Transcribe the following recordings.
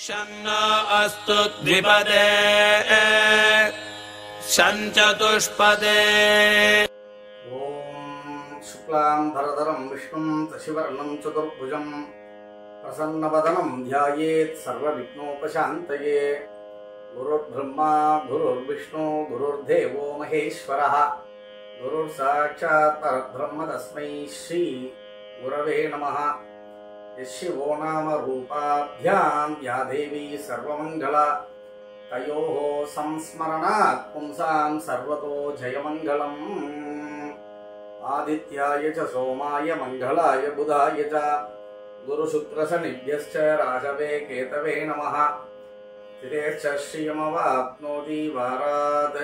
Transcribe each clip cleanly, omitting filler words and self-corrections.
शन्नो अस्तु द्विपदे शञ्चतुष्पदे। ओम शुक्लां भरधरं विष्णुं शशिवर्णं चतुर्भुजं प्रसन्नवदनं ध्यायेत् सर्वविघ्नोपशान्तये। गुरुर्ब्रह्मा गुरुर्विष्णु गुरुर्देवो महेश्वरः गुरुर्साक्षात् परब्रह्म तस्मै श्री गुरवे नमः। यशिवो नाम रूपाभ्यां या देवी सर्वमंगला तयोः संस्मरणात् पुंसां सर्वतो जयमंगलम्। आदित्याय च सोमाय मंगलाय बुधाय च गुरुशुक्रशनिभ्यश्च राघवे केतवे नमः। स्थिरेश्च श्रियमवाप्नोति वारात्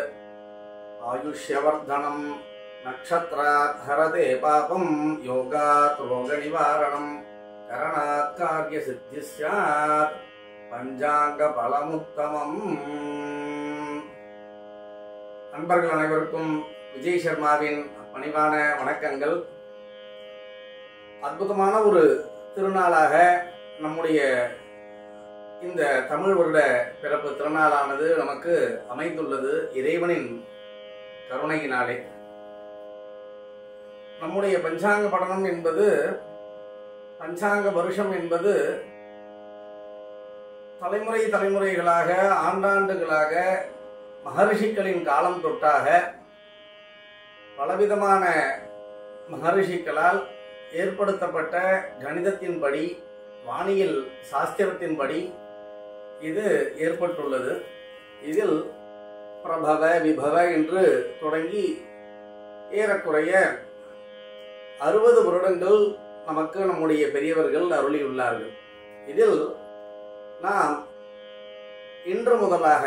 आयुष्यवर्धनम्। नक्षत्रात् हरते पापं योगात् रोगनिवारणम्। करणात् कार्यसिद्धिः स्यात् பஞ்சாங்க பலமுத்தமம். நண்பர்கள் அனைவருக்கும் விஜய் சர்மாவின் பணிவான வணக்கங்கள். அற்புதமான ஒரு திருநாளாக நம்முடைய இந்த தமிழ் வருட பிறப்பு திருநாளானது நமக்கு அமைந்துள்ளது இறைவனின் கருணையினாலே. நம்முடைய பஞ்சாங்க படனம் என்பது, பஞ்சாங்க வருஷம் என்பது தலைமுறை தலைமுறைகளாக ஆண்டாண்டுகளாக மகரிஷிகளின் காலம் தொட்டாக பலவிதமான மகரிஷிகளால் ஏற்படுத்தப்பட்ட கணிதத்தின்படி, வானியல் சாஸ்திரத்தின்படி இது ஏற்பட்டுள்ளது. இதில் பிரபவ விபவ என்று தொடங்கி ஏறக்குறைய 60 வருடங்கள் நமக்கு நம்முடைய பெரியவர்கள் அருளியுள்ளார்கள். இதில் நாம் இன்று முதலாக,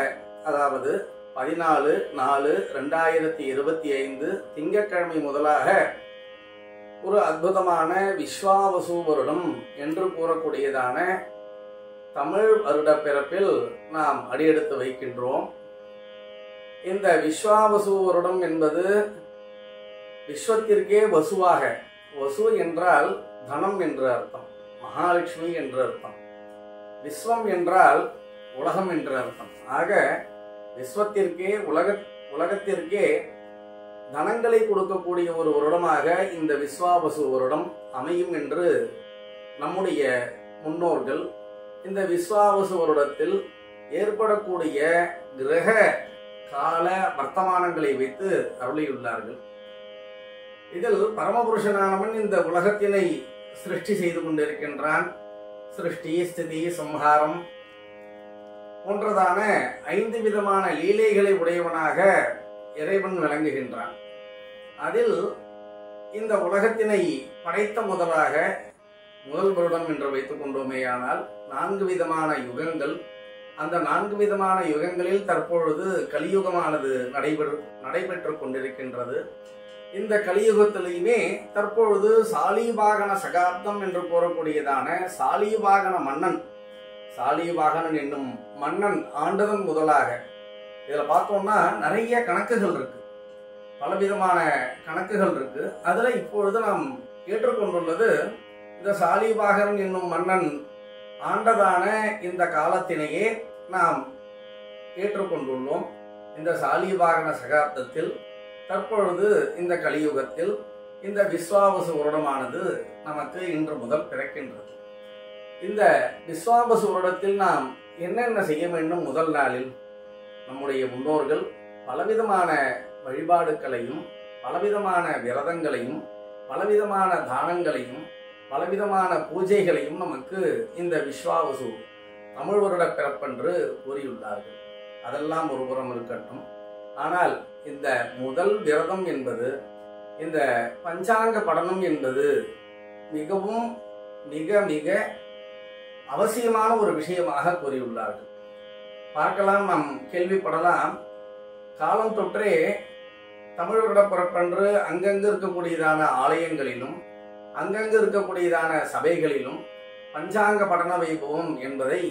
அதாவது 14/4/2025 திங்கட்கிழமை முதலாக ஒரு அற்புதமான விஸ்வாவசு வருடம் என்று கூறக்கூடியதான தமிழ் வருட பிறப்பில் நாம் அடியெடுத்து வைக்கின்றோம். இந்த விஸ்வாவசு வருடம் என்பது விஸ்வத்திற்கே வசுவாக, வசு என்றால் தனம் என்று அர்த்தம், மகாலட்சுமி என்று அர்த்தம். விஸ்வம் என்றால் உலகம் என்று அர்த்தம். ஆக விஸ்வத்திற்கே உலகத்திற்கே தனங்களை கொடுக்கக்கூடிய ஒரு வருடமாக இந்த விஸ்வாவசு வருடம் அமையும் என்று நம்முடைய முன்னோர்கள் இந்த விஸ்வாவசு வருடத்தில் ஏற்படக்கூடிய கிரக கால வர்த்தமானங்களை வைத்து அருளியுள்ளார்கள். இதில் பரமபுருஷனானவன் இந்த உலகத்தினை சிருஷ்டி செய்து கொண்டிருக்கின்றான். சிருஷ்டி, ஸ்திதி, சம்ஹாரம் போன்றதான 5 விதமான லீலைகளை உடையவனாக இறைவன் விளங்குகின்றான். அதில் இந்த உலகத்தினை படைத்த முதலாக முதல் வருடம் என்று வைத்துக் கொண்டோமேயானால் 4 விதமான யுகங்கள். அந்த 4 விதமான யுகங்களில் தற்பொழுது கலியுகமானது நடைபெற்று கொண்டிருக்கின்றது. இந்த கலியுகத்திலேயுமே தற்பொழுது சாலிவாகன சகாப்தம் என்று கூறக்கூடியதான சாலிவாகன மன்னன், சாலிவாகனன் என்னும் மன்னன் ஆண்டதன் முதலாக இதில் பார்த்தோம்னா நிறைய கணக்குகள் இருக்கு, பலவிதமான கணக்குகள் இருக்கு. அதுல இப்பொழுது நாம் ஏற்றுக்கொண்டுள்ளது இந்த சாலிவாகனன் என்னும் மன்னன் ஆண்டதான இந்த காலத்தினையே நாம் ஏற்றுக்கொண்டுள்ளோம். இந்த சாலிவாகன சகாப்தத்தில் தற்பொழுது இந்த கலியுகத்தில் இந்த விஸ்வாவசு வருடமானது நமக்கு இன்று முதல் பிறக்கின்றது. இந்த விஸ்வாவசு வருடத்தில் நாம் என்னென்ன செய்ய வேண்டும்? முதல் நாளில் நம்முடைய முன்னோர்கள் பலவிதமான வழிபாடுகளையும், பலவிதமான விரதங்களையும், பலவிதமான தானங்களையும், பலவிதமான பூஜைகளையும் நமக்கு இந்த விஸ்வாவசு தமிழ் வருட பிறப்பென்று கூறியுள்ளார்கள். அதெல்லாம் ஒருபுறம் இருக்கட்டும். ஆனால் இந்த முதல் விரதம் என்பது, இந்த பஞ்சாங்க படனம் என்பது மிகவும் மிக மிக அவசியமான ஒரு விஷயமாக கூறியுள்ளார்கள். பார்க்கலாம், நாம் கேள்விப்படலாம். காலம் தொற்றே தமிழ் வருட பிறப்பன்று அங்கங்கு இருக்கக்கூடியதான ஆலயங்களிலும் அங்கங்கு இருக்கக்கூடியதான சபைகளிலும் பஞ்சாங்க படன வைபவம் என்பதை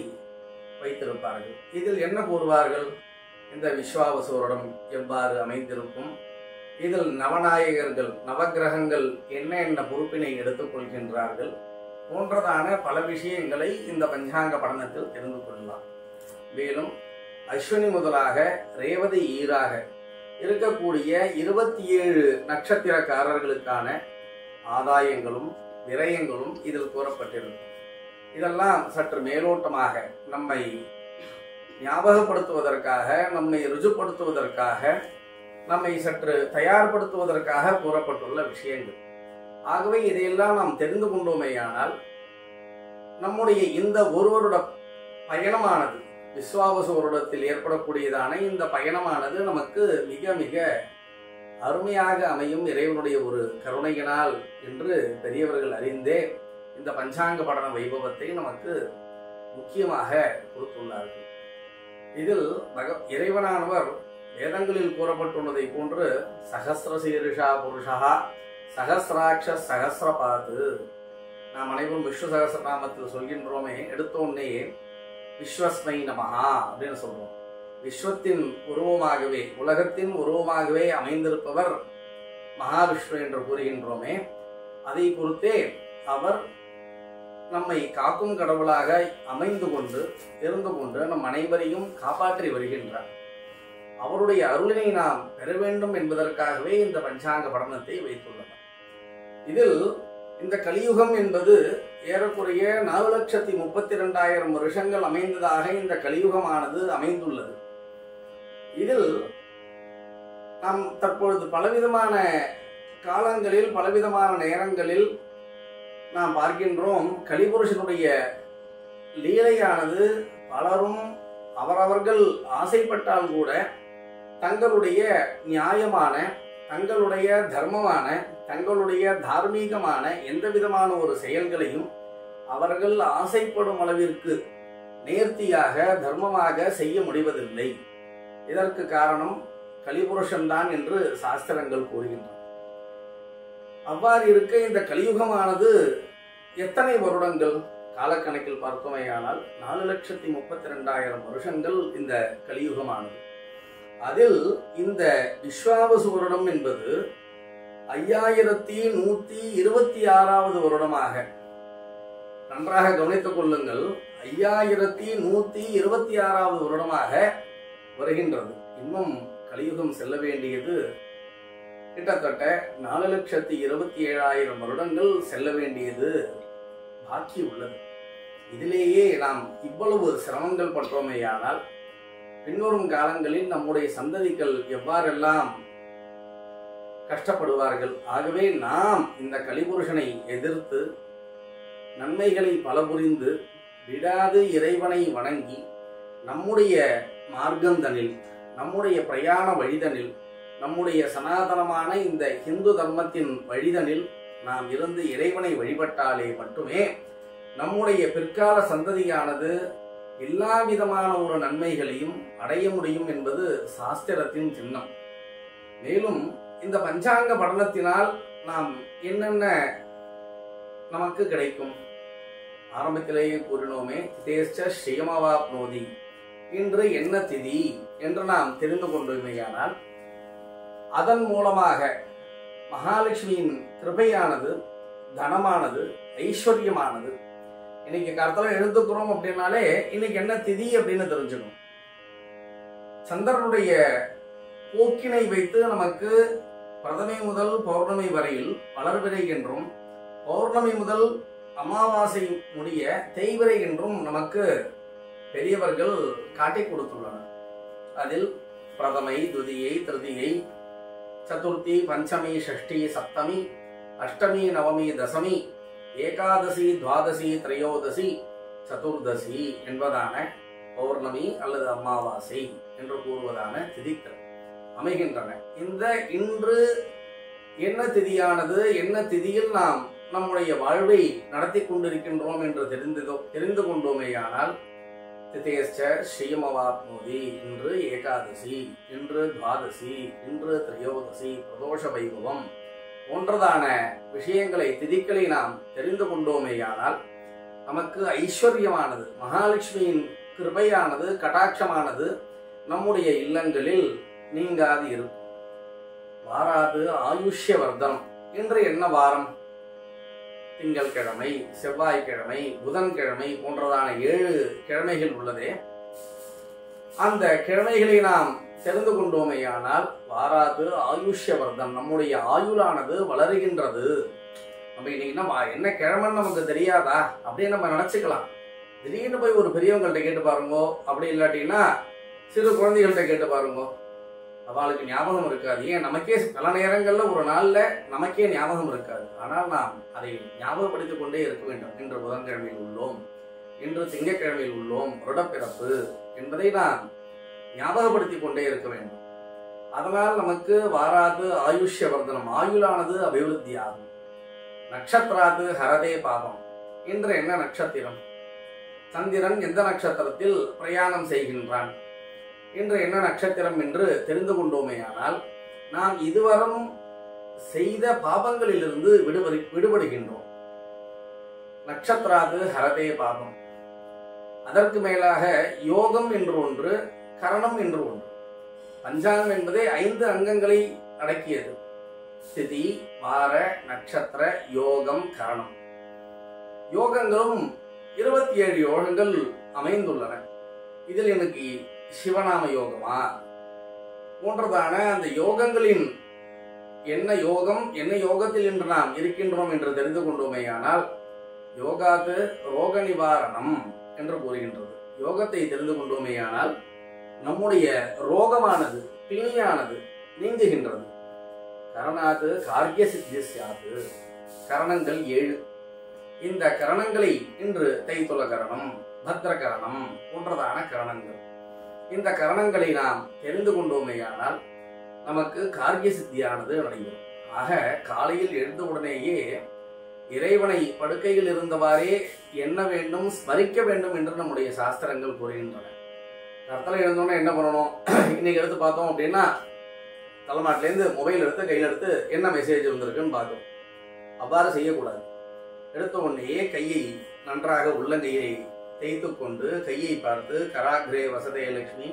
வைத்திருப்பார்கள். இதில் என்ன கூறுவார்கள்? இந்த விஸ்வாவசு வருடம் எவ்வாறு அமைந்திருக்கும், இதில் நவநாயகர்கள், நவகிரகங்கள் என்ன என்ன பொறுப்பினை எடுத்துக் கொள்கின்றார்கள், போன்றதான பல விஷயங்களை இந்த பஞ்சாங்க படனத்தில் தெரிந்து கொள்ளலாம். மேலும் அஸ்வினி முதலாக ரேவதி ஈராக இருக்கக்கூடிய 27 நட்சத்திரக்காரர்களுக்கான ஆதாயங்களும் விரயங்களும் இதில் கூறப்பட்டிருக்கும். இதெல்லாம் சற்று மேலோட்டமாக நம்மை ஞாபகப்படுத்துவதற்காக, நம்மை ருஜுப்படுத்துவதற்காக, நம்மை சற்று தயார்படுத்துவதற்காக கூறப்பட்டுள்ள விஷயங்கள். ஆகவே இதையெல்லாம் நாம் தெரிந்து கொண்டோமேயானால் நம்முடைய இந்த ஒரு வருட பயணமானது, விஸ்வாவசு வருடத்தில் ஏற்படக்கூடியதான இந்த பயணமானது நமக்கு மிக மிக அருமையாக அமையும் இறைவனுடைய ஒரு கருணையினால் என்று பெரியவர்கள் அறிந்தே இந்த பஞ்சாங்க படன வைபவத்தை நமக்கு முக்கியமாக கொடுத்துள்ளார்கள். இதில் இறைவனானவர் வேதங்களில் கூறப்பட்டுள்ளதை போன்று சகஸ்ரசீருஷா புருஷா சகஸ்ராட்ச சகஸ்ரபாது, நாம் அனைவரும் விஷ்ணு சகஸ்ரநாமத்தில் சொல்கின்றோமே, எடுத்தோன்னே விஸ்வஸ்மை நமஹா அப்படின்னு சொல்றோம். விஸ்வத்தின் உருவமாகவே, உலகத்தின் உருவமாகவே அமைந்திருப்பவர் மகாவிஷ்ணு என்று கூறுகின்றோமே, அதை பொறுத்தே அவர் நம்மை காக்கும் கடவுளாக அமைந்து கொண்டு இருந்து கொண்டு நம் அனைவரையும் காப்பாற்றி வருகின்றார். அவருடைய அருளினை நாம் பெற வேண்டும் என்பதற்காகவே இந்த பஞ்சாங்க படனத்தை வைத்துள்ளனர். இதில் இந்த கலியுகம் என்பது ஏறக்குறைய 4,32,000 வருஷங்கள் அமைந்ததாக இந்த கலியுகமானது அமைந்துள்ளது. இதில் நாம் தற்பொழுது பலவிதமான காலங்களில் பலவிதமான நேரங்களில் நாம் பார்க்கின்றோம். கலிபுருஷனுடைய லீலையானது பலரும் அவரவர்கள் ஆசைப்பட்டால் கூட தங்களுடைய நியாயமான, தங்களுடைய தர்மமான, தங்களுடைய தார்மீகமான எந்த விதமான ஒரு செயல்களையும் அவர்கள் ஆசைப்படும் அளவிற்கு நேர்த்தியாக தர்மமாக செய்ய முடிவதில்லை. இதற்கு காரணம் கலிபுருஷன்தான் என்று சாஸ்திரங்கள் கூறுகின்றன. அவ்வாறு இருக்க இந்த கலியுகமானது எத்தனை வருடங்கள் காலக்கணக்கில் பார்த்தோமேயானால் 4,32,000 வருஷங்கள் இந்த கலியுகமானது. அதில் இந்த விஸ்வாவசு வருடம் என்பது 5126வது வருடமாக, நன்றாக கவனித்துக் கொள்ளுங்கள், 5126வது வருடமாக வருகின்றது. இன்னும் கலியுகம் செல்ல வேண்டியது கிட்டத்தட்ட 4,27,000 வருடங்கள் செல்ல வேண்டியது பாக்கி உள்ளது. இதிலேயே நாம் இவ்வளவு சிரமங்கள் பட்டோமேயானால் பின்வரும் காலங்களில் நம்முடைய சந்ததிகள் எவ்வாறெல்லாம் கஷ்டப்படுவார்கள். ஆகவே நாம் இந்த கலிபுருஷனை எதிர்த்து நன்மைகளை பல புரிந்து விடாது இறைவனை வணங்கி நம்முடைய மார்க்கந்தனில், நம்முடைய பிரயாண வழிதனில், நம்முடைய சனாதனமான இந்த இந்து தர்மத்தின் வழிதனில் நாம் இருந்து இறைவனை வழிபட்டாலே மட்டுமே நம்முடைய பிற்கால சந்ததியானது எல்லா விதமான ஒரு நன்மைகளையும் அடைய முடியும் என்பது சாஸ்திரத்தின் சின்னம். மேலும் இந்த பஞ்சாங்க படனத்தினால் நாம் என்னென்ன நமக்கு கிடைக்கும்? ஆரம்பத்திலேயே கூறினோமே, தேஷ்ட ஸ்ரீயமவாப்னோதி, இன்று என்ன திதி என்று நாம் தெரிந்து கொண்டோமேயானால் அதன் மூலமாக மகாலட்சுமியின் கிருபையானது, தனமானது, ஐஸ்வர்யமானது, இன்னைக்கு கருத்துல எழுதுக்கிறோம் அப்படின்னாலே இன்னைக்கு என்ன திதி அப்படின்னு தெரிஞ்சுக்கணும். சந்திரனுடைய போக்கினை வைத்து நமக்கு பிரதமை முதல் பௌர்ணமி வரையில் வளர்பிறை என்றும், பௌர்ணமி முதல் அமாவாசை முடிய தேய்பிறை என்றும் நமக்கு பெரியவர்கள் காட்டிக் கொடுத்துள்ளனர். அதில் பிரதமை, துதியை, திருதியை, சதுர்த்தி, பஞ்சமி, ஷஷ்டி, சப்தமி, அஷ்டமி, நவமி, தசமி, ஏகாதசி, துவாதசி, திரையோதசி, சதுர்தசி என்பதான பௌர்ணமி அல்லது அமாவாசை என்று கூறுவதான திதிகள் அமைகின்றன. இந்த இன்று என்ன திதியானது, என்ன திதியில் நாம் நம்முடைய வாழ்வை நடத்தி கொண்டிருக்கின்றோம் என்று தெரிந்து கொண்டோமேயானால் திதேஷ்ட ஸ்ரீயமவாப்னோதி, இன்று ஏகாதசி, இன்று துவாதசி, இன்று திரையோதசி, பிரதோஷ வைபவம் போன்றதான விஷயங்களை, திதிகளை நாம் தெரிந்து கொண்டோமேயானால் நமக்கு ஐஸ்வர்யமானது, மகாலட்சுமியின் கிருபையானது, கடாட்சமானது நம்முடைய இல்லங்களில் நீங்காது இருக்கும். வாராது ஆயுஷ்ய வர்தனம். இன்று என்ன வாரம்? திங்கள்கிழமை, செவ்வாய்க்கிழமை, புதன்கிழமை போன்றதான 7 கிழமைகள் உள்ளதே, அந்த கிழமைகளை நாம் தெரிந்து கொண்டோமேயானால் வாராது ஆயுஷ்யவர்தன், நம்முடைய ஆயுளானது வளருகின்றது. நம்ம இன்னைக்கு என்ன கிழமைன்னு நமக்கு தெரியாதா அப்படின்னு நம்ம நினைச்சுக்கலாம். திடீர்னு போய் ஒரு பெரியவங்கள்ட்ட கேட்டு பாருங்கோ, அப்படி இல்லாட்டின்னா சிறு குழந்தைகள்கிட்ட கேட்டு பாருங்கோ, அவளுக்கு ஞாபகம் இருக்காது. ஏன், நமக்கே பல நேரங்கள்ல ஒரு நாள்ல நமக்கே ஞாபகம் இருக்காது. ஆனால் நாம் அதை ஞாபகப்படுத்திக் கொண்டே இருக்க வேண்டும். இன்று புதன்கிழமையில் உள்ளோம், இன்று திங்கட்கிழமையில் உள்ளோம், வருடப்பிறப்பு என்பதை நாம் ஞாபகப்படுத்திக் கொண்டே இருக்க வேண்டும். அதனால் நமக்கு வாராது ஆயுஷ்யவர்தனம், ஆயுளானது அபிவிருத்தி ஆகும். நட்சத்திராது ஹரதே பாபம். இன்று என்ன நட்சத்திரம்? சந்திரன் எந்த நட்சத்திரத்தில் பிரயாணம் செய்கின்றான்? இன்று என்ன நட்சத்திரம் என்று தெரிந்து கொண்டோமேயானால் நாம் இதுவரும் செய்த பாபங்களிலிருந்து விடுபடுகின்றோம். நட்சத்திராது ஹரதே பாபம். அதற்கு மேலாக யோகம் என்று ஒன்று, கரணம் என்று ஒன்று. பஞ்சாங்கம் என்பதே 5 அங்கங்களை அடக்கியது. திதி, வார, நட்சத்திர, யோகம், கரணம். யோகங்களும் 27 யோகங்கள் அமைந்துள்ளன. இதில் எனக்கு சிவநாம யோகமா போன்றதான அந்த யோகங்களின் என்ன யோகம், என்ன யோகத்தில் இன்று நாம் இருக்கின்றோம் என்று தெரிந்து கொண்டோமேயானால் யோகாது ரோக நிவாரணம் என்று கூறுகின்றது. யோகத்தை தெரிந்து கொண்டோமேயானால் நம்முடைய ரோகமானது, பிணியானது நீங்குகின்றது. கரணாது காரிய சித்தியாது. கரணங்கள் 7. இந்த கரணங்களை இன்று தைத்துள கரணம், பத்ர கரணம் போன்றதான கரணங்கள். இந்த கரணங்களை நாம் தெரிந்து கொண்டோமேயானால் நமக்கு காரிய சித்தியானது நடைபெறும். ஆக காலையில் எழுந்தவுடனேயே இறைவனை படுக்கையில் இருந்தவாறே என்ன வேண்டும், ஸ்மரிக்க வேண்டும் என்று நம்முடைய சாஸ்திரங்கள் கூறுகின்றன. கர்த்தலை எழுந்தோடனே என்ன பண்ணணும்? இன்னைக்கு எடுத்து பார்த்தோம் அப்படின்னா தலைமாட்டிலேருந்து மொபைல் எடுத்து கையில் எடுத்து என்ன மெசேஜ் வந்திருக்குன்னு பார்த்தோம். அவ்வாறு செய்யக்கூடாது. எடுத்த உடனேயே கையை நன்றாக உள்ளங்கையை தேய்த்து கொண்டு கையை பார்த்து கராக்ரே வசதே லட்சுமி,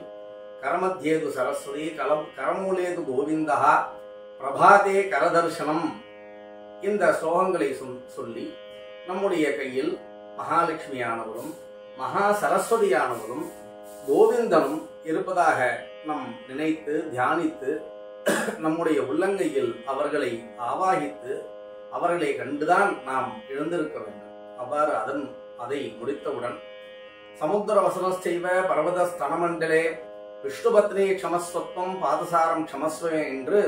கரமத்யேது சரஸ்வதி, கரமூலேது கோவிந்தா, பிரபாதே கரதர்சனம் இந்த ஸ்லோகங்களை சொல்லி நம்முடைய கையில் மகாலட்சுமியானவரும் மகா சரஸ்வதியானவரும் கோவிந்தனும் இருப்பதாக நம் நினைத்து தியானித்து நம்முடைய உள்ளங்கையில் அவர்களை ஆவாகித்து அவர்களை கண்டுதான் நாம் எழுந்திருக்க வேண்டும். அவ்வாறு அதை முடித்தவுடன் சமுத்திர வசனஸ்சைவ பர்வத ஸ்தனமண்டலே விஷ்ணுபத்னே க்ஷமஸ்வத்வம் பாதசாரம் க்ஷமஸ்வ என்று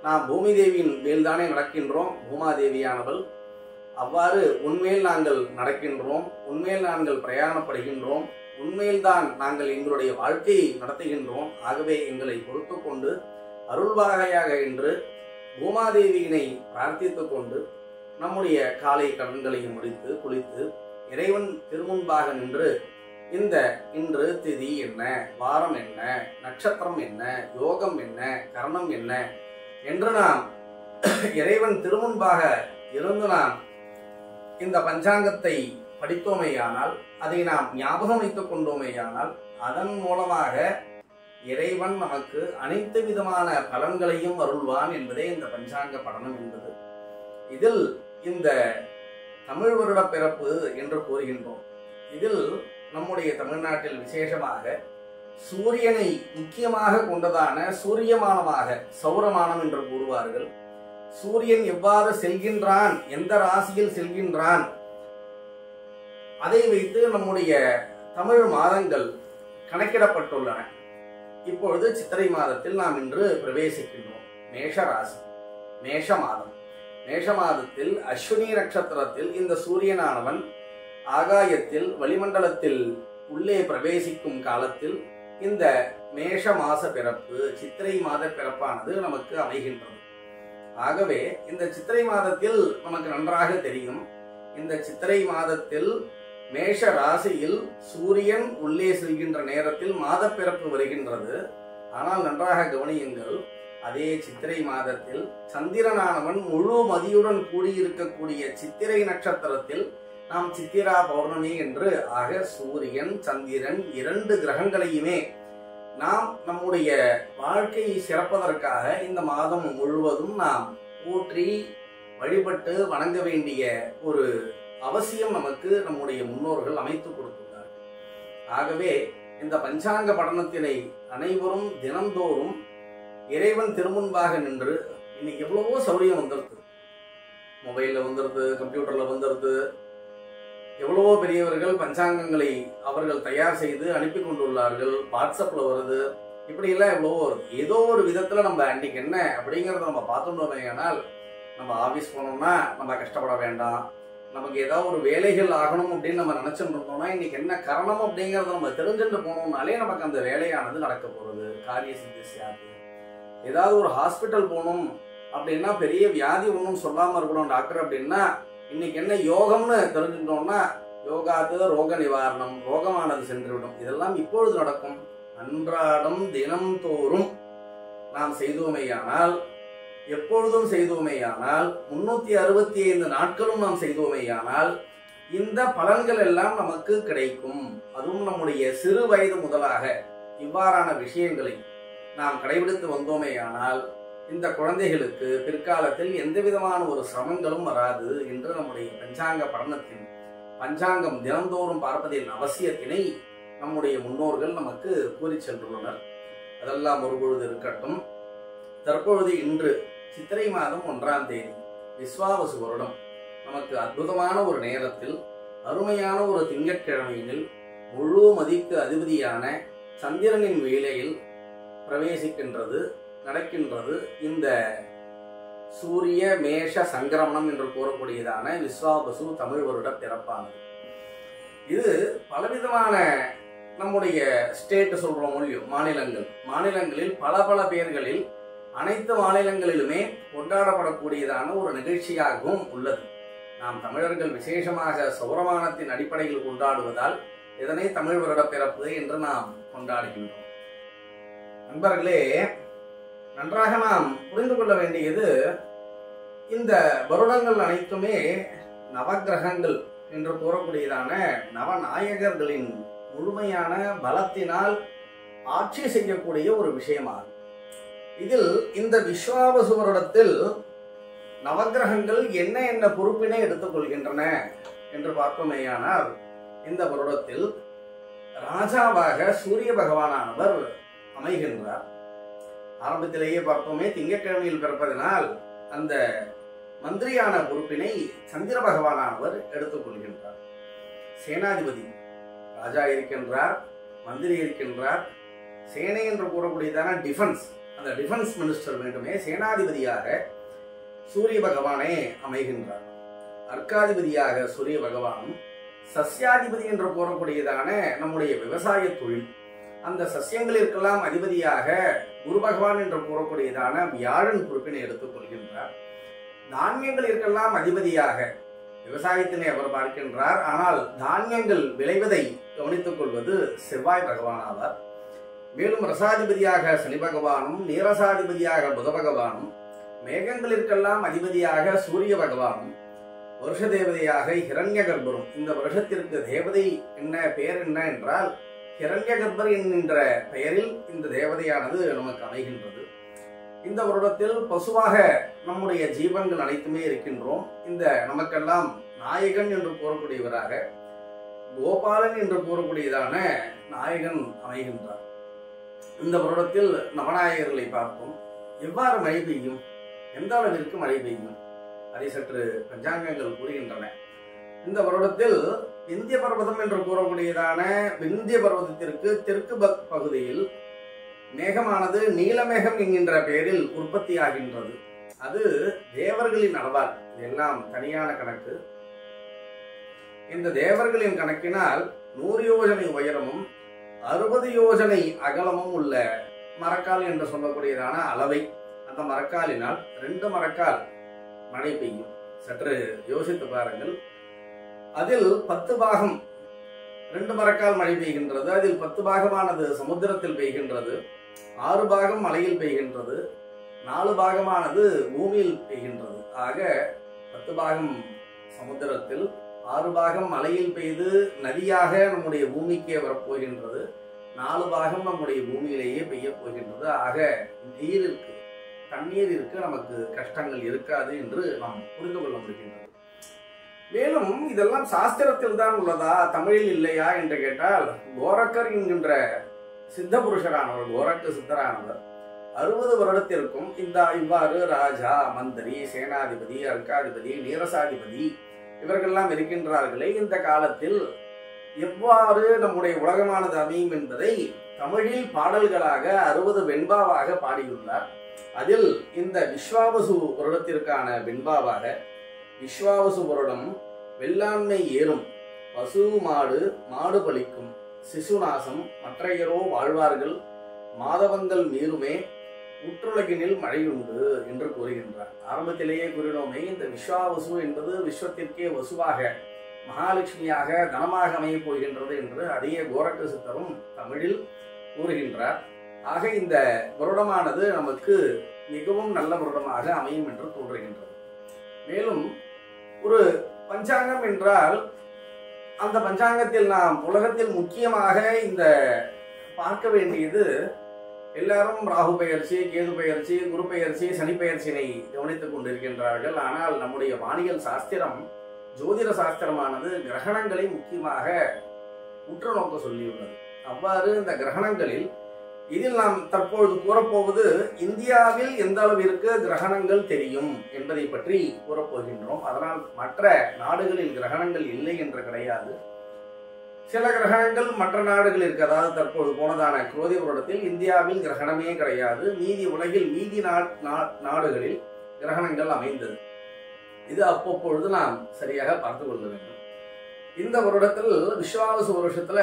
நாம் பூமி தேவியின் மேல்தானே நடக்கின்றோம். பூமாதேவியானவள் அவ்வாறு உண்மையில் நாங்கள் நடக்கின்றோம், உண்மையில் நாங்கள் பிரயாணப்படுகின்றோம், உண்மையில்தான் நாங்கள் எங்களுடைய வாழ்க்கையை நடத்துகின்றோம். ஆகவே எங்களை பொறுத்து கொண்டு அருள்வாகையாக என்று பூமாதேவியினை பிரார்த்தித்துக் கொண்டு நம்முடைய காலை கடன்களையும் முடித்து குளித்து இறைவன் திருமுன்பாக நின்று இன்று திதி என்ன, வாரம் என்ன, நட்சத்திரம் என்ன, யோகம் என்ன, கரணம் என்ன என்று நாம் இறைவன் திருமுன்பாக இருந்து நாம் இந்த பஞ்சாங்கத்தை படித்தோமேயானால், அதை நாம் ஞாபகம் வைத்துக் கொண்டோமேயானால் அதன் மூலமாக இறைவன் நமக்கு அனைத்து விதமான பலன்களையும் அருள்வான் என்பதே இந்த பஞ்சாங்க படனம் என்பது. இதில் இந்த தமிழ் வருட பிறப்பு என்று கூறுகின்றோம். இதில் நம்முடைய தமிழ்நாட்டில் விசேஷமாக சூரியனை முக்கியமாக கொண்டதான சூரியமானமாக சௌரமானம் என்று கூறுவார்கள். சூரியன் எவ்வாறு செல்கின்றான், எந்த ராசியில் செல்கின்றான், அதை வைத்து நம்முடைய தமிழ் மாதங்கள் கணக்கிடப்பட்டுள்ளன. இப்பொழுது சித்திரை மாதத்தில் நாம் இன்று பிரவேசிக்கின்றோம். மேஷ ராசி, மேஷ மாதம். மேஷ மாதத்தில் அஸ்வினி நட்சத்திரத்தில் இந்த சூரியனானவன் ஆகாயத்தில் வளிமண்டலத்தில் உள்ளே பிரவேசிக்கும் காலத்தில் இந்த மேஷ மாச பிறப்பு, சித்திரை மாத பிறப்பானது நமக்கு அமைகின்றது. ஆகவே இந்த சித்திரை மாதத்தில் நமக்கு நன்றாக தெரியும், இந்த சித்திரை மாதத்தில் மேஷ ராசியில் சூரியன் உள்ளே செல்கின்ற நேரத்தில் மாத பிறப்பு வருகின்றது. ஆனால் நன்றாக கவனியுங்கள், அதே சித்திரை மாதத்தில் சந்திரனானவன் முழு மதியுடன் கூடியிருக்கக்கூடிய சித்திரை நட்சத்திரத்தில் நாம் சித்திரா பௌர்ணமி என்று ஆக சூரியன் சந்திரன் 2 கிரகங்களையுமே நாம் நம்முடைய வாழ்க்கையை சிறப்பதற்காக இந்த மாதம் முழுவதும் நாம் போற்றி வழிபட்டு வணங்க வேண்டிய ஒரு அவசியம் நமக்கு நம்முடைய முன்னோர்கள் அமைத்து கொடுத்துள்ளார். ஆகவே இந்த பஞ்சாங்க படனத்தினை அனைவரும் தினந்தோறும் இறைவன் திருமுன்பாக நின்று, இன்னைக்கு எவ்வளவோ சௌரியம் வந்துருது, மொபைல்ல வந்துருது, கம்ப்யூட்டர்ல வந்துருது, எவ்வளவோ பெரியவர்கள் பஞ்சாங்கங்களை அவர்கள் தயார் செய்து அனுப்பி கொண்டுள்ளார்கள், வாட்ஸ்அப்ல வருது, இப்படி எல்லாம் எவ்வளவோ வருது. ஏதோ ஒரு விதத்துல நம்ம அன்னைக்கு என்ன அப்படிங்கறத நம்ம பார்த்துட்டோமே. ஆனால் நம்ம ஆபீஸ் போனோம்னா நம்ம கஷ்டப்பட வேண்டாம், நமக்கு ஏதாவது ஒரு வேலைகள் ஆகணும் அப்படின்னு நம்ம நினைச்சுட்டு இருந்தோம்னா இன்னைக்கு என்ன காரணம் அப்படிங்கறத நம்ம தெரிஞ்சுட்டு போனோம்னாலே நமக்கு அந்த வேலையானது நடக்க போறது, காரிய சித்தி செய்யாது. ஏதாவது ஒரு ஹாஸ்பிட்டல் போகணும் அப்படின்னா, பெரிய வியாதி ஒன்றும் சொல்லாம இருக்கணும் டாக்டர் அப்படின்னா, இன்னைக்கு என்ன யோகம்னு தெரிஞ்சுட்டோம்னா யோகாத்து ரோக நிவாரணம், ரோகமானது சென்றுவிடும். இதெல்லாம் இப்பொழுது நடக்கும். அன்றாடம் தினம்தோறும் நாம் செய்தோமேயானால், எப்பொழுதும் செய்தோமேயானால், 365 நாட்களும் நாம் செய்தோமேயானால் இந்த பலன்கள் எல்லாம் நமக்கு கிடைக்கும். அதுவும் நம்முடைய சிறு வயது முதலாக இவ்வாறான விஷயங்களை நாம் கடைபிடித்து வந்தோமேயானால் இந்த குழந்தைகளுக்கு பிற்காலத்தில் எந்த விதமான ஒரு சிரமங்களும் வராது என்று நம்முடைய பஞ்சாங்க படனத்தின் பஞ்சாங்கம் தினந்தோறும் பார்ப்பதின் அவசியத்தினை நம்முடைய முன்னோர்கள் நமக்கு கூறி சென்றுள்ளனர். அதெல்லாம் ஒரு பொழுது இருக்கட்டும். தற்பொழுது இன்று சித்திரை மாதம் 1ஆம் தேதி விஸ்வாவசு வருடம் நமக்கு அற்புதமான ஒரு நேரத்தில், அருமையான ஒரு திங்கட்கிழமையில், முழு மதிக்கு அதிபதியான சந்திரனின் வேளையில் பிரவேசிக்கின்றது, நடக்கின்றது இந்த சூரிய மேஷ சங்கிரமணம் என்று கூறக்கூடியதான விஸ்வாவசு தமிழ் வருட பிறப்பானது. இது பலவிதமான நம்முடைய ஸ்டேட் சொல்றோம் இல்லையோ, மாநிலங்களில் பல பல பெயர்களில் அனைத்து மாநிலங்களிலுமே கொண்டாடப்படக்கூடியதான ஒரு நிகழ்ச்சியாகவும் உள்ளது. நாம் தமிழர்கள் விசேஷமாக சௌரமானத்தின் அடிப்படையில் கொண்டாடுவதால் இதனை தமிழ் வருட பிறப்பு என்று நாம் கொண்டாடுகின்றோம். நண்பர்களே, நன்றாக நாம் புரிந்து கொள்ள வேண்டியது, இந்த வருடங்கள் அனைத்துமே நவகிரகங்கள் என்று கூறக்கூடியதான நவநாயகர்களின் முழுமையான பலத்தினால் ஆட்சி செய்யக்கூடிய ஒரு விஷயமாகும். இதில் இந்த விஸ்வாவசு வருடத்தில் நவகிரகங்கள் என்ன என்ன பொறுப்பினை எடுத்துக்கொள்கின்றன என்று பார்த்தோமேயானால், இந்த வருடத்தில் ராஜாவாக சூரிய பகவானானவர் அமைகின்றார். ஆரம்பத்திலேயே பார்த்தோமே, திங்கட்கிழமையில் பிறப்பதனால் அந்த மந்திரியான பொறுப்பினை சந்திர பகவானானவர் எடுத்துக்கொள்கின்றார். சேனாதிபதி ராஜா இருக்கின்றார், மந்திரி இருக்கின்றார். சேனை என்று கூறக்கூடியதான டிஃபென்ஸ், அந்த டிஃபென்ஸ் மினிஸ்டர் வேண்டுமே சேனாதிபதியாக சூரிய பகவானே அமைகின்றார். அர்க்காதிபதியாக சூரிய பகவானும், சஸ்யாதிபதி என்று கூறக்கூடியதான நம்முடைய விவசாய தொழில், அந்த சஸ்யங்களிற்கெல்லாம் அதிபதியாக குரு பகவான் என்று கூறக்கூடியதான வியாழன் பொறுப்பினை எடுத்துக் கொள்கின்றார். தானியங்களிற்கெல்லாம் அதிபதியாக விவசாயத்தினை அவர் பார்க்கின்றார். ஆனால் தானியங்கள் விளைவதை கவனித்துக் கொள்வது செவ்வாய் பகவான் ஆவார். மேலும் ரசாதிபதியாக சனி பகவானும், நீரசாதிபதியாக புத பகவானும், மேகங்களிற்கெல்லாம் அதிபதியாக சூரிய பகவானும், வருஷ தேவதையாக ஹிரண்ய கர்ப்பரும். இந்த வருஷத்திற்கு தேவதை என்ன பெயர் என்ன என்றால் ஹிரண்ய கர்ப்பர் என்கின்ற பெயரில் இந்த தேவதையானது நமக்கு அமைகின்றது. இந்த வருடத்தில் பசுவாக நம்முடைய ஜீவன்கள் அனைத்துமே இருக்கின்றோம். இந்த நமக்கெல்லாம் நாயகன் என்று கூறக்கூடியவராக கோபாலன் என்று கூறக்கூடியதான நாயகன் அமைகின்றார். இந்த வருடத்தில் நவநாயகர்களை பார்ப்போம். எவ்வாறு மழை பெய்யும், எந்த அளவிற்கு மழை பெய்யும், அதை சற்று பஞ்சாங்கங்கள் கூறுகின்றன. இந்த வருடத்தில் விந்திய பர்வதம் என்று கூறக்கூடியதான விந்திய பர்வதத்திற்கு தெற்கு பகுதியில் மேகமானது நீலமேகம் என்கின்ற பெயரில் உற்பத்தி ஆகின்றது. அது தேவர்களின் அளவால், இதெல்லாம் தனியான கணக்கு. இந்த தேவர்களின் கணக்கினால் 100 யோஜனை உயரமும் 60 யோஜனை அகலமும் உள்ள மரக்கால் என்று சொல்லக்கூடியதான அளவை, அந்த மரக்காலினால் 2 மரக்கால் மழை பெய்யும். சற்று யோசித்து பாருங்கள். அதில் 10 பாகம் 2 மரக்கால் மழை பெய்கின்றது. அதில் 10 பாகமானது சமுத்திரத்தில் பெய்கின்றது, 6 பாகம் மலையில் பெய்கின்றது, 4 பாகமானது பூமியில் பெய்கின்றது. ஆக 10 பாகம் சமுத்திரத்தில், 6 பாகம் மலையில் பெய்து நதியாக நம்முடைய பூமிக்கே வரப்போகின்றது, 4 பாகம் நம்முடைய பூமியிலேயே பெய்ய போகின்றது. ஆக நீருக்கு தண்ணீர் இருக்கு, நமக்கு கஷ்டங்கள் இருக்காது என்று நாம் புரிந்து கொள்ள முடிகின்றது. மேலும் இதெல்லாம் சாஸ்திரத்தில் தான் உள்ளதா, தமிழில் இல்லையா என்று கேட்டால், கோரக்கர் என்கின்ற சித்த புருஷரானவர், கோரக்க சித்தரானவர் 60 வருடத்திற்கும் இவ்வாறு ராஜா, மந்திரி, சேனாதிபதி, அர்க்காதிபதி, நீரசாதிபதி இவர்கள்லாம் இருக்கின்றார்களே, இந்த காலத்தில் எவ்வாறு நம்முடைய உலகமானது அமையும் என்பதை தமிழில் பாடல்களாக 60 வெண்பாவாக பாடியுள்ளார். அதில் இந்த விஸ்வாவசு வருடத்திற்கான வெண்பாவாக, விஸ்வாவசு வருடம் வெள்ளாண்மை ஏறும், பசு மாடு மாடு பலிக்கும், சிசுநாசம் மற்றையரோ வாழ்வார்கள், மாதவங்கள் மீறுமே, உற்றுலகினில் மழையுண்டு என்று கூறுகின்றார். ஆரம்பத்திலேயே கூறினோமே, இந்த விஸ்வாவசு என்பது விஸ்வத்திற்கே வசுவாக, மகாலட்சுமியாக, தனமாக அமையப் போகின்றது என்று அதையே கோரக்க சித்தரும் தமிழில் கூறுகின்றார். ஆக இந்த வருடமானது நமக்கு மிகவும் நல்ல வருடமாக அமையும் என்று தோன்றுகின்றது. மேலும் ஒரு பஞ்சாங்கம் என்றால், அந்த பஞ்சாங்கத்தில் நாம் உலகத்தில் முக்கியமாக இந்த பார்க்க வேண்டியது, எல்லாரும் ராகு பெயர்ச்சி, கேது பெயர்ச்சி, குரு பெயர்ச்சி, சனி பெயர்ச்சியினை கவனித்துக் கொண்டிருக்கின்றார்கள். ஆனால் நம்முடைய வானியல் சாஸ்திரம், ஜோதிட சாஸ்திரமானது கிரகணங்களை முக்கியமாக உற்று நோக்க சொல்லியுள்ளது. அவ்வாறு இந்த கிரகணங்களில் இதில் நாம் தற்பொழுது கூறப்போவது, இந்தியாவில் எந்த அளவிற்கு கிரகணங்கள் தெரியும் என்பதை பற்றி கூறப்போகின்றோம். அதனால் மற்ற நாடுகளில் கிரகணங்கள் இல்லை என்று கிடையாது. சில கிரகணங்கள் மற்ற நாடுகளில் இருக்கு. அதாவது தற்போது போனதான குரோதி வருடத்தில் இந்தியாவில் கிரகணமே கிடையாது. மீதி உலகில் மீதி நாடுகளில் கிரகணங்கள் அமைந்தது. இது அவ்வப்பொழுது நாம் சரியாக பார்த்து கொள்ள வேண்டும். இந்த வருடத்தில் விஸ்வாவசு வருஷத்துல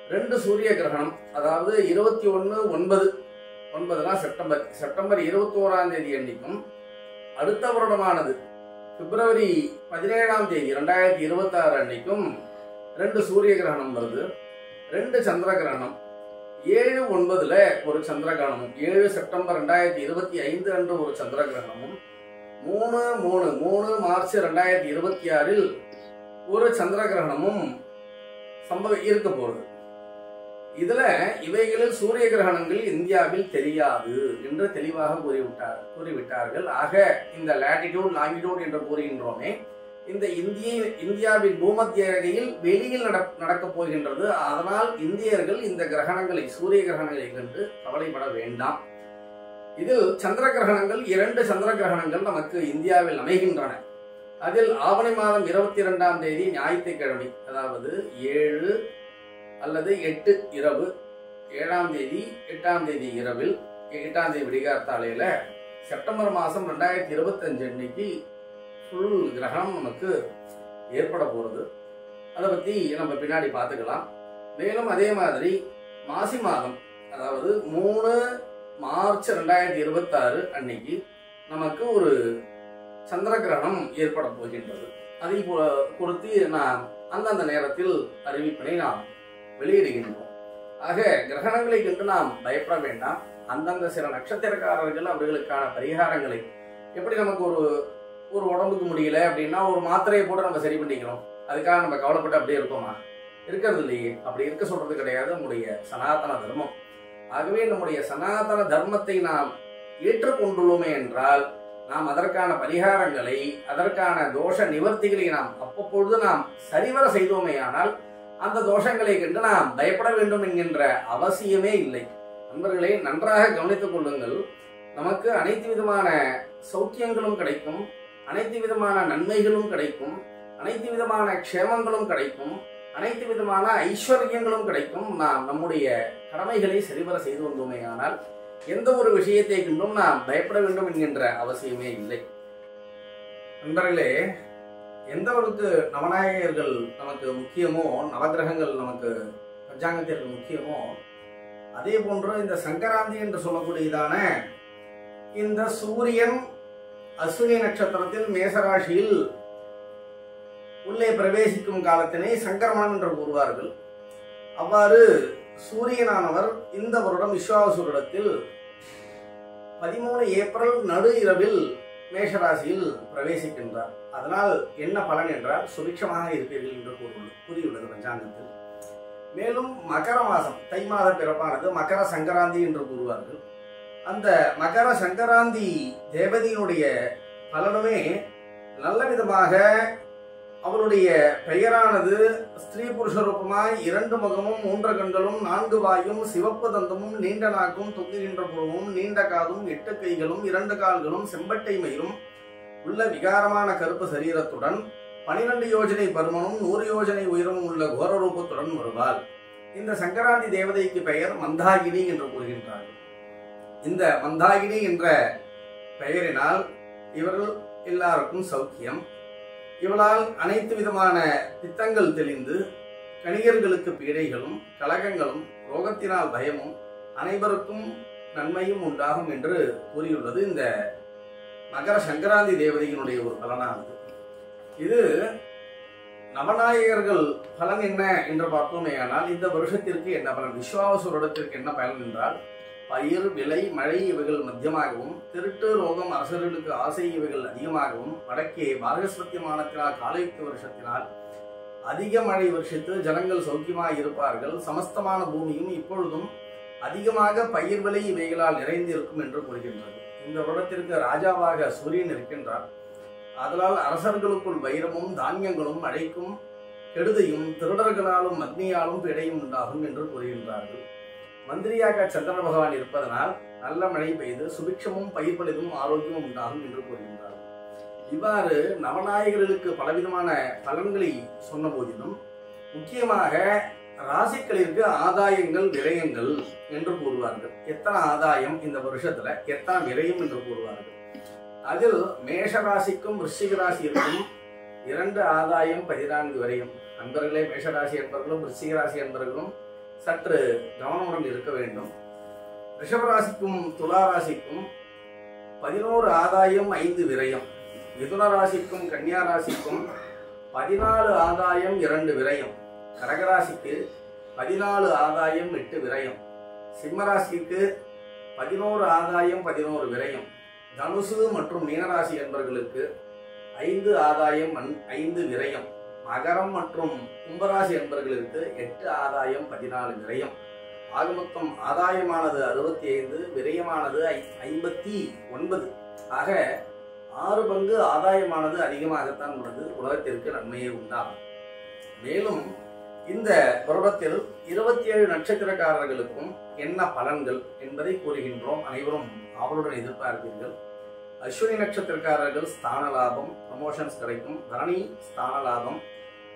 2 சூரிய கிரகணம், அதாவது 21/9 செப்டம்பர் 21ஆம் தேதி அன்னைக்கும், அடுத்த வருடமானது பிப்ரவரி 17ஆம் தேதி 2026 அன்னைக்கும் 2 சூரிய கிரகணம் வருது. 2 சந்திர கிரகணம், 7/9 ஒரு சந்திர கிரகணமும், 7 செப்டம்பர் 2025 அன்று ஒரு சந்திர கிரகணமும், 3 மார்ச் 2026 ஒரு சந்திர கிரகணமும் இருக்க போகுது. இதுல இவைகளில் சூரிய கிரகணங்கள் இந்தியாவில் தெரியாது என்று தெளிவாக கூறிவிட்டார்கள். ஆக இந்த லாட்டிடியூட், லாங்கிடியூட் என்று கூறுகின்றோமே, இந்த இந்தியாவின் பூமத்திய ரேகையில் வெளியில் நடக்கப் போகின்றது. அதனால் இந்தியர்கள் இந்த கிரகணங்களை, சூரிய கிரகணங்களை கண்டு கவலைப்பட வேண்டாம். இதில் சந்திர கிரகணங்கள், 2 சந்திர கிரகணங்கள் நமக்கு இந்தியாவில் அமைகின்றன. அதில் ஆவணி மாதம் 22ஆம் தேதி ஞாயிற்றுக்கிழமை, அதாவது 7 அல்லது 8 இரவு, 7ஆம் தேதி 8ஆம் தேதி இரவில், 8ஆம் தேதி விடிகாத்தாலையில செப்டம்பர் மாதம் 2025 அன்னைக்கு ஃபுல் கிரகணம் நமக்கு ஏற்பட போறது. அதை பத்தி நம்ம பின்னாடி பார்த்துக்கலாம். மேலும் அதே மாதிரி மாசி மாதம், அதாவது 3 மார்ச் 2026 அன்னைக்கு நமக்கு ஒரு சந்திர கிரகணம் ஏற்பட போகின்றது. அதை குறித்து நாம் அந்தந்த நேரத்தில் அறிவிப்பினை நாம் வெளியிடுகின்றோம். ஆக கிரகணங்களை கண்டு நாம் பயப்பட வேண்டாம். அந்தந்த சில நட்சத்திரக்காரர்கள் அவர்களுக்கான பரிகாரங்களை, எப்படி நமக்கு ஒரு உடம்புக்கு முடியல அப்படின்னா ஒரு மாத்திரையை போட்டு நம்ம சரி பண்ணிக்கிறோம், அதுக்காக நம்ம கவலைப்பட்டு அப்படியே இருக்கோமா? இருக்கிறது இல்லையே. அப்படி இருக்க சொல்றது கிடையாது நம்முடைய சனாதன தர்மம். ஆகவே நம்முடைய சனாதன தர்மத்தை நாம் ஏற்றுக்கொண்டுள்ளோமே என்றால், நாம் அதற்கான பரிகாரங்களை, அதற்கான தோஷ நிவர்த்திகளை நாம் அவ்வப்பொழுது நாம் சரிவர செய்தோமே ஆனால், அந்த தோஷங்களை கண்டு நாம் பயப்பட வேண்டும் என்கின்ற அவசியமே இல்லை. நண்பர்களே, நன்றாக கவனித்துக் கொள்ளுங்கள். நமக்கு அனைத்து விதமான சௌக்கியங்களும் கிடைக்கும், அனைத்து விதமான நன்மைகளும் கிடைக்கும், அனைத்து விதமான க்ஷேமங்களும் கிடைக்கும், அனைத்து விதமான ஐஸ்வர்யங்களும் கிடைக்கும். நாம் நம்முடைய கடமைகளை சரிவர செய்து வந்தோமே ஆனால் எந்த ஒரு விஷயத்தை கொண்டும் நாம் பயப்பட வேண்டும் என்கின்ற அவசியமே இல்லை. நண்பர்களே, எந்த அளவுக்கு நவநாயகர்கள் நமக்கு முக்கியமோ, நவகிரகங்கள் நமக்கு பஞ்சாங்கத்திற்கு முக்கியமோ, அதே போன்று இந்த சங்கராந்தி என்று சொல்லக்கூடியதான இந்த சூரியன் அஸ்வினி நட்சத்திரத்தில் மேசராசியில் உள்ளே பிரவேசிக்கும் காலத்தினை சங்கரமணம் என்று கூறுவார்கள். அவ்வாறு சூரியனானவர் இந்த வருடம் விஸ்வாவசு வருடத்தில் 13 ஏப்ரல் நடு இரவில் மேஷராசியில் பிரவேசிக்கின்றார். அதனால் என்ன பலன் என்றால், சுபிக்ஷமாக இருப்பீர்கள் என்று கூறியுள்ளது பஞ்சாங்கத்தில். மேலும் மகர மாதம், தை மாத பிறப்பானது மகர சங்கராந்தி என்று கூறுவார்கள். அந்த மகர சங்கராந்தி தேவதையினுடைய பலனுமே நல்ல விதமாக அவளுடைய பெயரானது ஸ்திரீ புருஷ ரூபமாய் 2 முகமும் 3 கண்களும் 4 வாயும் சிவப்பு தந்தமும் நீண்ட நாக்கும் தொங்குகின்ற புருவமும் நீண்ட காதும் 8 கைகளும் 2 கால்களும் செம்பட்டை மயிரும் உள்ள விகாரமான கருப்பு சரீரத்துடன் 12 யோஜனை பருமனும் 100 யோஜனை உயரமும் உள்ள கோர ரூபத்துடன் வருவாள். இந்த சங்கராந்தி தேவதைக்கு பெயர் மந்தாகினி என்று கூறுகின்றார்கள். இந்த மந்தாகினி என்ற பெயரினால் இவர்கள் எல்லாருக்கும் சௌக்கியம். இவளால் அனைத்து விதமான பித்தங்கள் தெளிந்து கணிகர்களுக்கு பீடைகளும் கலகங்களும் ரோகத்தினால் பயமும் அனைவருக்கும் நன்மையும் உண்டாகும் என்று கூறியுள்ளது இந்த மகர சங்கராந்தி தேவதையினுடைய ஒரு பலனானது. இது நவநாயகர்கள் பலன் என்ன என்று பார்த்தோமேயானால் இந்த வருஷத்திற்கு என்ன பலன், விஸ்வாவசுரத்திற்கு என்ன பலன் என்றால் பயிர் விலை மழை இவைகள் மத்தியமாகவும் திருட்டு ரோகம் அரசர்களுக்கு ஆசை இவைகள் அதிகமாகவும் வடக்கே மார்கஸ்வத்தியமானத்தினால் காலயுக்த வருஷத்தினால் அதிக மழை வருஷத்து ஜனங்கள் சௌக்கியமாக இருப்பார்கள். சமஸ்தமான பூமியும் இப்பொழுதும் அதிகமாக பயிர் விலை இவைகளால் நிறைந்து இருக்கும் என்று கூறுகின்றது. இந்த வருடத்திற்கு ராஜாவாக சூரியன் இருக்கின்றார். அதனால் அரசர்களுக்குள் வைரமும் தானியங்களும் மழைக்கும் கெடுதையும் திருடர்களாலும் அக்னியாலும் பிழையும் உண்டாகும் என்று கூறுகின்றார்கள். மந்திரியாக சந்திர பகவான் இருப்பதனால் நல்ல மழை பெய்து சுபிக்ஷமும் பயிர்பலிதும் ஆரோக்கியமும் உண்டாகும் என்று கூறுகின்றார்கள். இவ்வாறு நவநாயகர்களுக்கு பலவிதமான பலன்களை சொன்ன போதிலும் முக்கியமாக ராசிக்களிற்கு ஆதாயங்கள் விரயங்கள் என்று கூறுவார்கள். எத்தனை ஆதாயம் இந்த வருஷத்துல எத்தனை விரயம் என்று கூறுவார்கள். அதில் மேஷ ராசிக்கும் விருச்சிக ராசிக்கும் 2 ஆதாயம் 14 விரயம். அன்பர்களே, மேஷராசி என்பவர்களும் விருச்சிக ராசி என்பவர்களும் சற்று கவனமுடன் இருக்க வேண்டும். ரிஷபராசிக்கும் துலா ராசிக்கும் 11 ஆதாயம் 5 விரயம். மிதுன ராசிக்கும் கன்னியா ராசிக்கும் 14 ஆதாயம் 2 விரயம். கடகராசிக்கு 14 ஆதாயம் 8 விரயம். சிம்மராசிக்கு 11 ஆதாயம் 11 விரயம். தனுசு மற்றும் மீனராசி என்பவர்களுக்கு 5 ஆதாயம் 5 விரயம். மகரம் மற்றும் கும்பராசி என்பவர்களுக்கு 8 ஆதாயம் 14 விரயம். ஆக மொத்தம் ஆதாயமானது 65, விரயமானது 59. ஆக 6 பங்கு ஆதாயமானது அதிகமாகத்தான் உள்ளது. உலகத்திற்கு நன்மையே உண்டாகும். மேலும் இந்த வருடத்தில் 27 நட்சத்திரக்காரர்களுக்கும் என்ன பலன்கள் என்பதை கூறுகின்றோம். அனைவரும் அவளுடன் எதிர்பார்ப்பீர்கள். அஸ்வினி நட்சத்திரக்காரர்கள் ஸ்தான லாபம், ப்ரமோஷன்ஸ் கிடைக்கும். பரணி ஸ்தான லாபம்,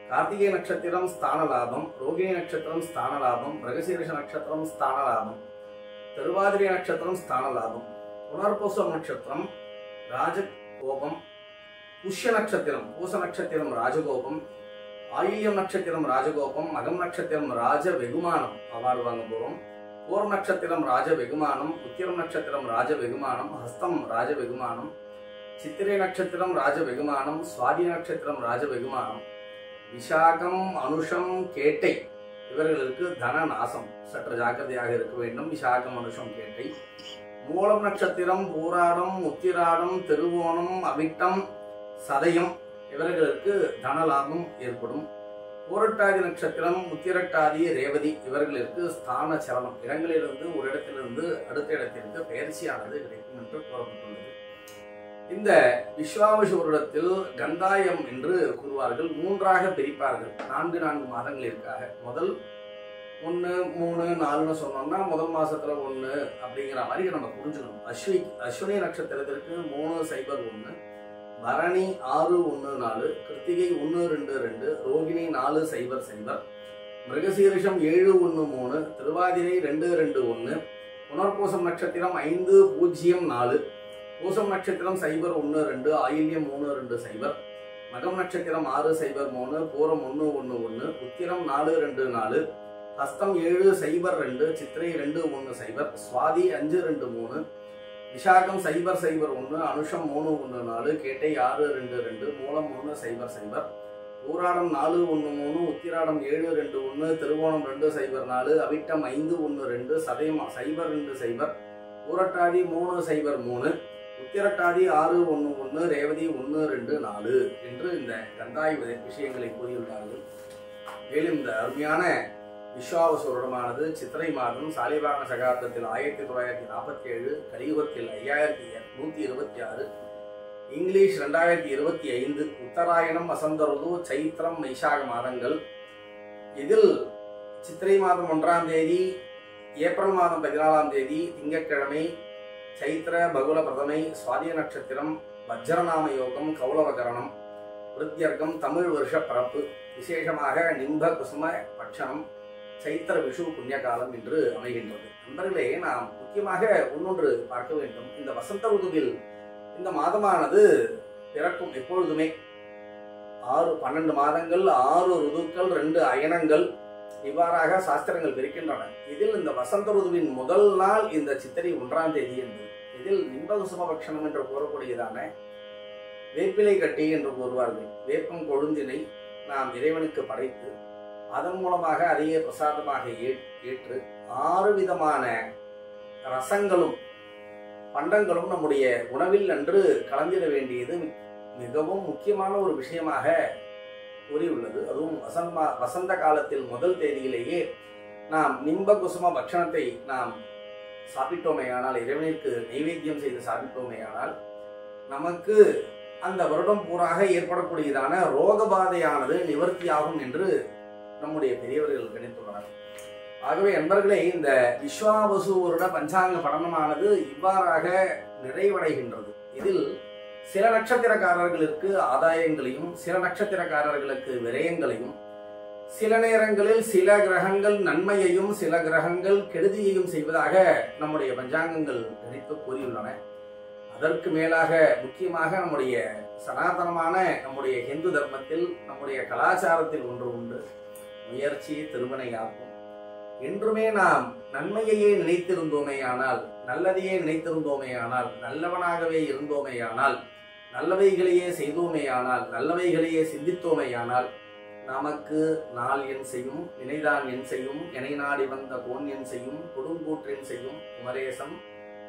கார்த்திகை நட்சத்திரம் ஸ்தான லாபம், ரோகிணி நட்சத்திரம் ஸ்தான லாபம், மிருகசீரிஷ நட்சத்திரம் ஸ்தான லாபம், திருவாதிரை நட்சத்திரம் ஸ்தான லாபம், புனர்பூசம் நட்சத்திரம் ராஜகோபம், புஷ்ய நட்சத்திரம் பூச நட்சத்திரம் ராஜகோபம், ஆயில்யம் நட்சத்திரம் ராஜகோபம், மகம் நட்சத்திரம் ராஜ வெகுமானம் அவார்டு வாங்க போறோம். பூர்வ நட்சத்திரம் ராஜ வெகுமானம், உத்திரம் நட்சத்திரம் ராஜ வெகுமானம், ஹஸ்தம் ராஜ வெகுமானம், சித்திரை நட்சத்திரம் ராஜ வெகுமானம், சுவாதி நட்சத்திரம் ராஜ வெகுமானம், விசாகம் அனுஷம் கேட்டை இவர்களுக்கு தன நாசம். சற்று ஜாக்கிரதையாக இருக்க வேண்டும். விசாகம் அனுஷம் கேட்டை. மூலம் நட்சத்திரம் பூராடம் உத்திராடம் திருவோணம் அவிட்டம் சதயம் இவர்களுக்கு தனலாபம் ஏற்படும். பூரட்டாதி நட்சத்திரம் உத்திரட்டாதி ரேவதி இவர்களுக்கு ஸ்தான சலனம், இடங்களிலிருந்து ஒரு இடத்திலிருந்து அடுத்த இடத்திற்கு பயிற்சியானது கிடைக்கும் என்று கூறப்பட்டுள்ளது. இந்த விஸ்வாவசு வருடத்தில் கந்தாயம் என்று கூறுவார்கள். 3ஆக பிரிப்பார்கள் 4 மாதங்களிற்காக. முதல் 1, 3, 4ன்னு சொன்னோம்னா முதல் மாசத்துல 1 அப்படிங்கிற மாதிரி நம்ம புரிஞ்சுக்கணும். அஸ்வினி நட்சத்திரத்திற்கு 301, பரணி 614, கிருத்திகை 122, ரோகிணி 400, மிருகசீரிஷம் 713, திருவாதிரை 221, புனர்பூசம் நட்சத்திரம் 504, பூசம் நட்சத்திரம் 012, ஆயில்யம் 320, மகம் நட்சத்திரம் 603, பூரம் 111, உத்திரம் 424, ஹஸ்தம் 702, சித்திரை 210, சுவாதி 523, விசாகம் 001, அனுஷம் 314, கேட்டை 622, மூலம் 100, பூராடம் 413, உத்திராடம் 721, திருவோணம் 204, அவிட்டம் 512, சதயம் 020, பூரட்டாதி 303, உத்திரட்டாதி 611, ரேவதி 124 என்று இந்த கந்தாய் விஷயங்களை கூறியுள்ளார்கள். மேலும் இந்த அருமையான விஸ்வாவசு வருடமானது சித்திரை மாதம் சாலிவாகன சகாப்தத்தில் 1947, கலியுகத்தில் 5126, இங்கிலீஷ் 2025, உத்தராயணம், வசந்த ருது, சைத்திரம், வைசாக மாதங்கள். இதில் சித்திரை மாதம் 1ஆம் தேதி, ஏப்ரல் மாதம் 14ஆம் தேதி திங்கட்கிழமை, சைத்திர பகுல பிரதமை, சுவாதி நட்சத்திரம், வஜ்ரநாம யோகம், கௌலவகரணம், விருத்தியர்க்கம், தமிழ் வருஷ பரப்பு, விசேஷமாக நிம்ப குசும பட்சணம், சைத்திர விஷு புண்ணியகாலம் என்று அமைகின்றது. நண்பர்களே, நாம் முக்கியமாக ஒன்னொன்று பார்க்க வேண்டும். இந்த வசந்த ருதுவில் இந்த மாதமானது பிறக்கும் எப்பொழுதுமே 12 மாதங்கள், 6 ருதுக்கள், 2 அயனங்கள், இவ்வாறாக சாஸ்திரங்கள் பிரிக்கின்றன. இதில் இந்த வசந்த ருதுவின் முதல் நாள் இந்த சித்திரை 1ஆம் தேதி என்பது. இதில் நிம்பகுசும பட்சணம் என்று கூறக்கூடியதான வேப்பிலை கட்டி என்று கூறுவார்கள். வேப்பம் கொழுந்தினை நாம் இறைவனுக்கு படைத்து அதன் மூலமாக அதையே பிரசாதமாக ஏற்று 6 விதமான ரசங்களும் பண்டங்களும் நம்முடைய உணவில் அன்று கலந்திட வேண்டியது மிகவும் முக்கியமான ஒரு விஷயமாக கூறியுள்ளது. அதுவும் வசந்த காலத்தில் முதல் தேதியிலேயே நாம் நிம்ப குசும பட்சணத்தை நாம் சாப்பிட்டோமேயானால், இறைவனிற்கு நைவேத்தியம் செய்து சாப்பிட்டோமேயானால், நமக்கு அந்த வருடம் பூராக ஏற்படக்கூடியதான ரோகபாதையானது நிவர்த்தியாகும் என்று நம்முடைய பெரியவர்கள் கணித்துள்ளனர். ஆகவே நண்பர்களே, இந்த விஸ்வாவசு வருட பஞ்சாங்க படனமானது இவ்வாறாக நிறைவடைகின்றது. இதில் சில நட்சத்திரக்காரர்களுக்கு ஆதாயங்களையும், சில நட்சத்திரக்காரர்களுக்கு விரயங்களையும், சில நேரங்களில் சில கிரகங்கள் நன்மையையும் சில கிரகங்கள் கெடுதியையும் செய்வதாக நம்முடைய பஞ்சாங்கங்கள் கணித்து கூறியுள்ளன. அதற்கு மேலாக முக்கியமாக நம்முடைய சனாதனமான நம்முடைய ஹிந்து தர்மத்தில், நம்முடைய கலாச்சாரத்தில் ஒன்று உண்டு, முயற்சி திருவினையாகும். என்றுமே நாம் நன்மையையே நினைத்திருந்தோமேயானால், நல்லதையே நினைத்திருந்தோமேயானால், நல்லவனாகவே இருந்தோமேயானால், நல்லவைகளையே செய்தோமேயானால், நல்லவைகளையே சிந்தித்தோமேயானால், நமக்கு நாள் என் செய்யும், வினைதான் என் செய்யும், எனை நாடி வந்த கோன் என் செய்யும், கொடுங்கூற்றின் செய்யும், குமரேசம்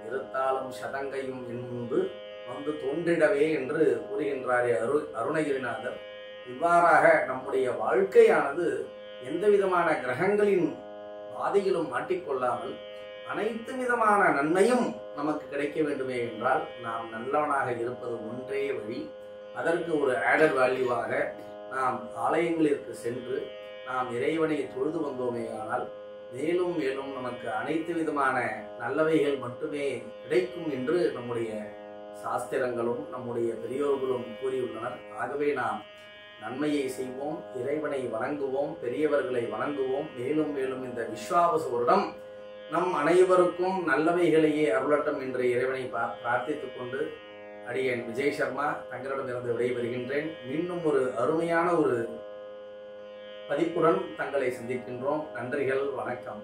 இருத்தாலும் சதங்கையும் என் முன்பு வந்து தோன்றிடவே என்று கூறுகின்றாரே அருணகிரிநாதர். இவ்வாறாக நம்முடைய வாழ்க்கையானது எந்த விதமான கிரகங்களின் பாதையிலும் மாட்டிக்கொள்ளாமல் அனைத்து விதமான நன்மையும் நமக்கு கிடைக்க வேண்டுமே என்றால் நாம் நல்லவனாக இருப்பது ஒன்றே வழி. அதற்கு ஒரு ஆடட் வேல்யூவாக நாம் ஆலயங்களிற்கு சென்று நாம் இறைவனை தொழுது வந்தோமேயானால் மேலும் மேலும் நமக்கு அனைத்து விதமான நல்லவைகள் மட்டுமே கிடைக்கும் என்று நம்முடைய சாஸ்திரங்களும் நம்முடைய பெரியோர்களும் கூறியுள்ளனர். ஆகவே நாம் நன்மையை செய்வோம், இறைவனை வணங்குவோம், பெரியவர்களை வணங்குவோம். மேலும் மேலும் இந்த விஸ்வாவசு வருடம் நம் அனைவருக்கும் நல்லவைகளையே அருளட்டும் என்று இறைவனை பிரார்த்தித்துக் கொண்டு அடியேன் விஜய் சர்மா தங்களிடமிருந்து விடைபெறுகின்றேன். மீண்டும் ஒரு அருமையான ஒரு பதிப்புடன் தங்களை சந்திக்கின்றோம். நன்றிகள், வணக்கம்.